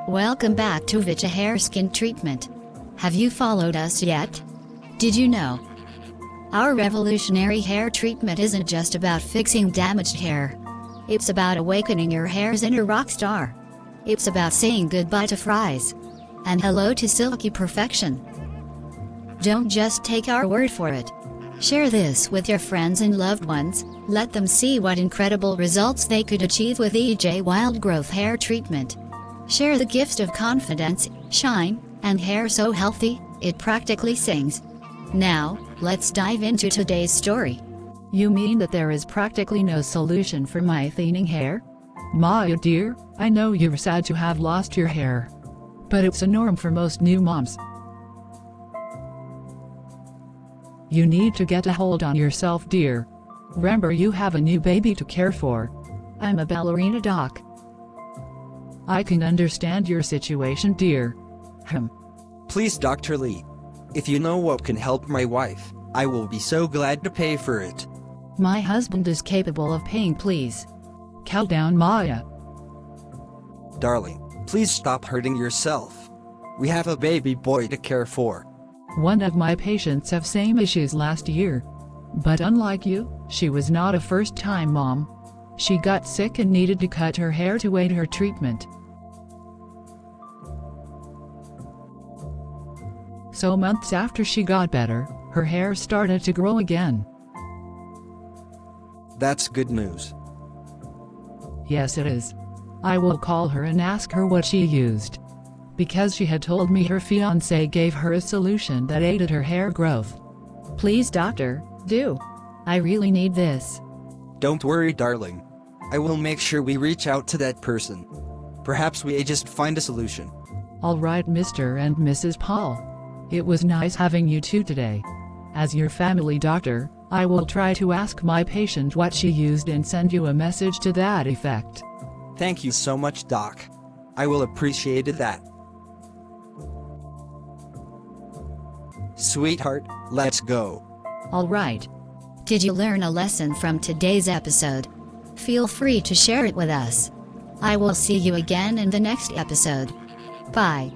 Welcome back to Vita Hair Skin Treatment. Have you followed us yet? Did you know? Our revolutionary hair treatment isn't just about fixing damaged hair. It's about awakening your hair's inner rock star. It's about saying goodbye to frizz and hello to silky perfection. Don't just take our word for it. Share this with your friends and loved ones. Let them see what incredible results they could achieve with EJ Wild Growth Hair Treatment. Share the gift of confidence, shine, and hair so healthy, it practically sings. Now, let's dive into today's story. You mean that there is practically no solution for my thinning hair? Maya dear, I know you're sad to have lost your hair. But it's a norm for most new moms. You need to get a hold on yourself, dear. Remember, you have a new baby to care for. I'm a ballerina doc. I can understand your situation, dear. Please, Dr. Lee. If you know what can help my wife, I will be so glad to pay for it. My husband is capable of paying, please. Calm down, Maya. Darling, please stop hurting yourself. We have a baby boy to care for. One of my patients have same issues last year. But unlike you, she was not a first-time mom. She got sick and needed to cut her hair to aid her treatment. So months after she got better, her hair started to grow again. That's good news. Yes, it is. I will call her and ask her what she used. Because she had told me her fiancé gave her a solution that aided her hair growth. Please, doctor, do. I really need this. Don't worry, darling. I will make sure we reach out to that person. Perhaps we just find a solution. All right, Mr. and Mrs. Paul. It was nice having you two today. As your family doctor, I will try to ask my patient what she used and send you a message to that effect. Thank you so much, Doc. I will appreciate that. Sweetheart, let's go. All right. Did you learn a lesson from today's episode? Feel free to share it with us. I will see you again in the next episode. Bye.